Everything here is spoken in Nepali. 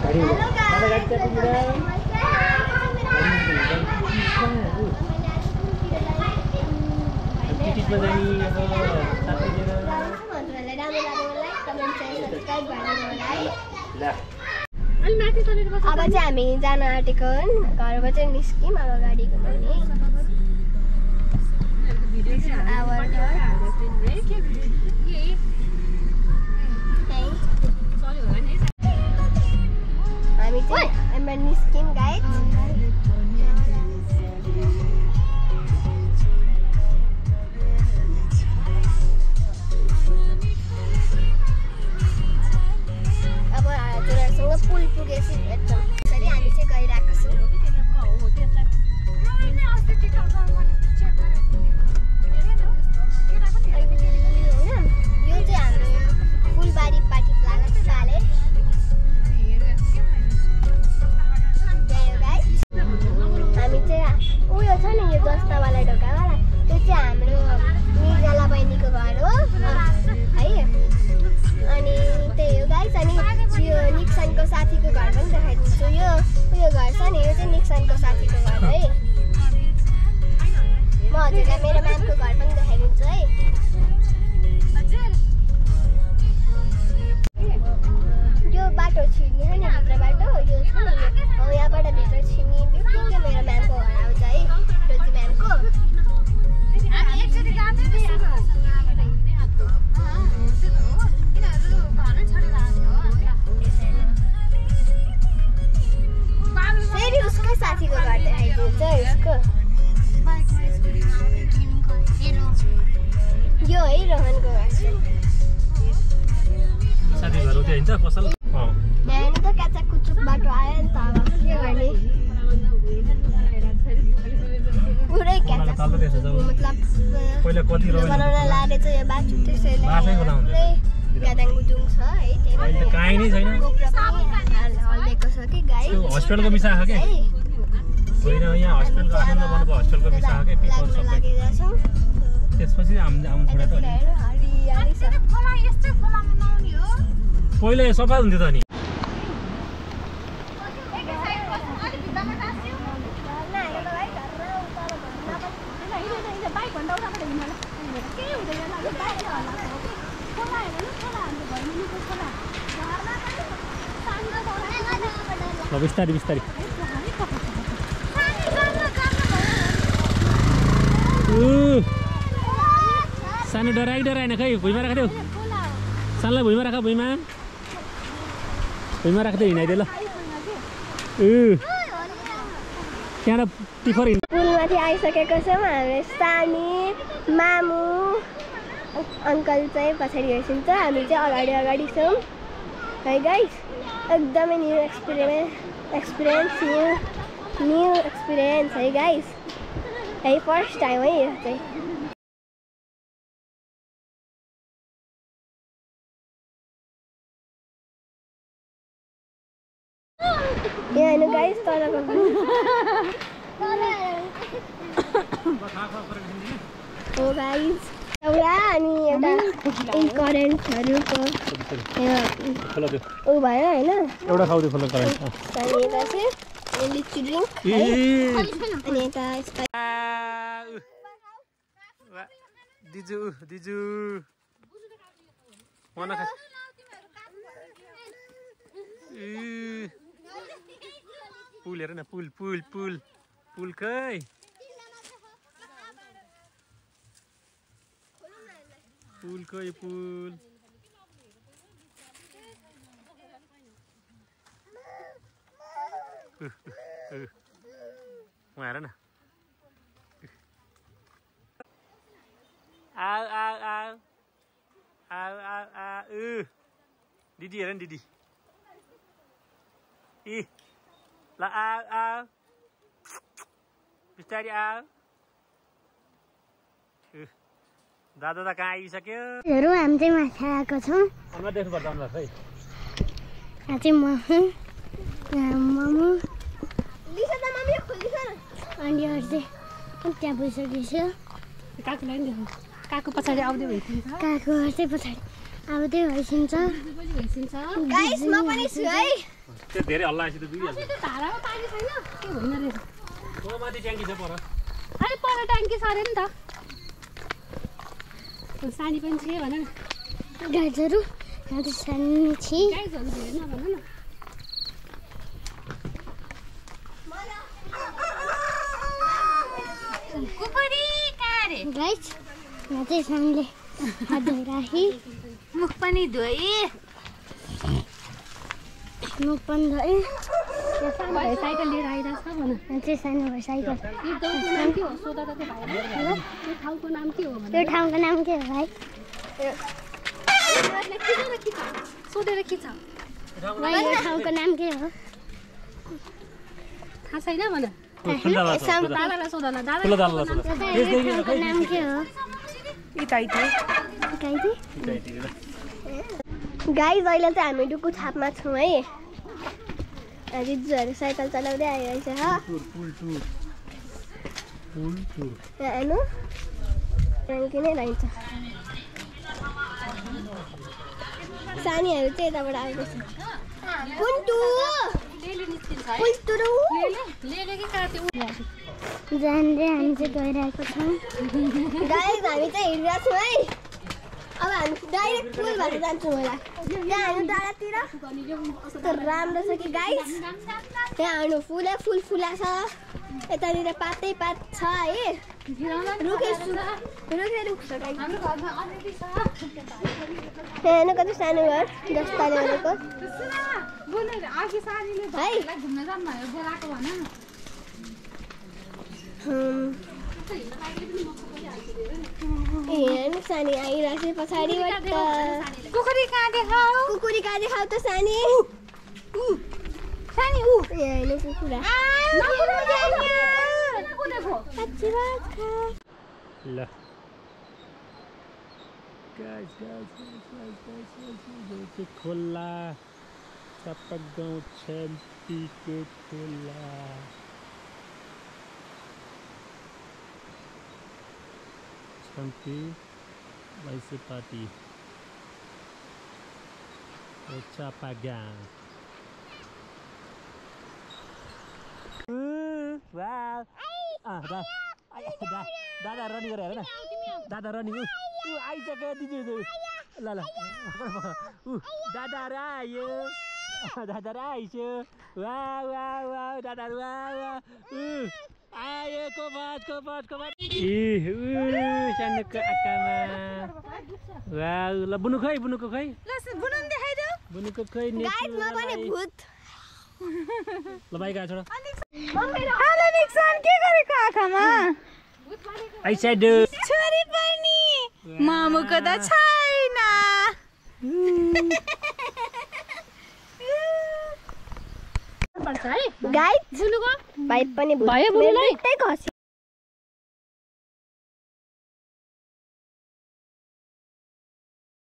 अब चाहिँ हामी जान आँटेको घरबाट चाहिँ निस्क्यौँ अब गाडी घुमाउने हामी चाहिँ निस्क्यौँ गाइज पुल पुगेपछि एकदम त्यसरी हामी चाहिँ गइरहेको छौँ यो चाहिँ हाम्रो फुलबारी पार्टी प्लान साले हामी चाहिँ उयो छ नि यो जस्तावाला ढोकावाला त्यो चाहिँ हाम्रो निर्जला बहिनीको घर हो है अनि त्यही हो गाइस अनि यो निक्सनको साथीको घर पनि देखाइदिन्छु यो उयो घर छ नि यो चाहिँ निक्सनको साथीको घर है म हजुरलाई मेरो म्यामको घर पनि देखाइदिन्छु है यो बाटो छिर्ने हो नि भित्र बाटो यो छ नि यहाँबाट भित्र छिर्ने बित्तिकै मेरो म्यामको घर आउँछ है रोजी म्यामको फेरि उसकै साथीको घर देखाइदिन्छ उसको यो है रोहनको घर साथी घर उतै हैन पसल यहाँ त काचा कुचुक बाटो आयो नि त अब के गर्ने पुरै काचा मतलब पहिला कति रह्यो बनाउन लाले चाहिँ यो बाटो त्यसैले बाटै बनाउँदै गादाङ गुजुङ छ है त्यही अहिले त काहीँ नै छैन हल्लेको छ कि गाई हस्पिटलको मिसा छ के होइन यहाँ हस्पिटलको आनन्द वनको हस्पिटलको मिसा छ के पिकर सबै त्यसपछि हामी आउनु छोडा त हरियाली छ खोला यस्तै खोलामा नआउने हो पहिला सफा हुन्थ्यो त नि बिस्तारी बिस्तारी सानो डराएन खै भुइँमा राख देऊ सानोलाई भुइँमा राख भुइँमा राख्दै हिँडाइदियो ल त्यहाँबाट टिफर पुलमाथि आइसकेको छौँ हामीले सानी मामु अङ्कल चाहिँ पछाडि गइसक्छ हामी चाहिँ अगाडि छौँ है गाइस एकदमै न्यू एक्सपिरियन्स है गाइस है फर्स्ट टाइम है यो चाहिँ यहाँ हेर्नु गाइस तलको हो गाइस एउटा अनि एउटा करेन्टहरूको ऊ भयो होइन एउटा खाउँदै खोला करेन्ट अनि यता चाहिँ लिची ड्रिङ्क अनि यता दिजु मन खा पुल हेर न पुल खै पुल खै पुल हेर न दिदी हेर नि दिदी ल बिस्तारी दादा त कहाँ आइसक्यो हेरौँ हामी चाहिँ माछा आएको छौँ अनुहार देख्नुपर्छ अनुहार खै यहाँ चाहिँ मोमो अनि अरू चाहिँ त्यहाँ पुगिसकेको छ काको पछाडि आउँदै भयो काको चाहिँ पछाडि अब त्यही भइसिन्छ गाइस म पनि छु है त्यो धेरै हल्ला आएछ त दुईहाल्छ त्यो धारामा पानी छैन के होइन रहेछ ओ माथि ट्याङ्की छ पर अहिले पर ट्याङ्की छ अरे नि त सानी पनि छ भन न गाइजहरु यहाँ त सानी छि गाइजहरु धेरै नभन न कुकुरी कहाँ रे गाइस यहाँ चाहिँ सानीले हात धोइराखी मुख पनि धोइ मुख पनि धोइ साइकल लिएर आइरहेको छ भन यहाँ चाहिँ सानो भयो साइकल यो गाउँको नाम के हो सोधा त त्यो भाइले यो ठाउँको नाम के हो भने यो ठाउँको नाम के हो भाइ सोधेर के छ भाइ यो ठाउँको नाम के हो थाहा छैन भन दादालाई सोध न दादा यो ठाउँको नाम के हो इटाइटी गाइस अहिले चाहिँ हामी डुकु छापमा छौँ है रिजुहरू साइकल चलाउँदै आइरहेछ यहाँ हेर्नु ट्याङ्की नै रहन्छ सानीहरू चाहिँ यताबाट आएको छ जान्दै हामी चाहिँ गइरहेको छौँ गाइस हामी चाहिँ हिँडिरहेको छौँ है अब हामी डाइरेक्ट पुल भएर जान्छौँ होला त्यहाँ हामी डाँडातिर कस्तो राम्रो छ कि गाइस त्यहाँ हाम्रो फुलै फुला छ यतानिर पातै पात छ है रुख छ हेर्नु कति सानो घर जस्ताले भनेको है हेर्नु सानी आइरहेको छ पछाडिबाट कुकुरी कहाँ देखाऊ त सानी हेर्नु कुखुरा ल गाइस खोला चापाक गाउँ छेम्पीको खोला छेम्पी बाइसेपाटी चापा गाउँ दादा रनिङ गरेर हेर न दादा रनिङ आइसक्यो दिदी ल दादा आयो दादा आइसक्यो वा दादा आयो कोपात सानोको आँखामा वा ल बुनुको खै बुनुको खै गाइस म पनि भूत ल बाइक आ छोड हेलो निक्सन के गरेको आँखामा आइसाइड छोरी पनि मामुको त छैन पर्छ है गाइस बुनुको पाइप पनि भूत भयो बुनुलाई खसी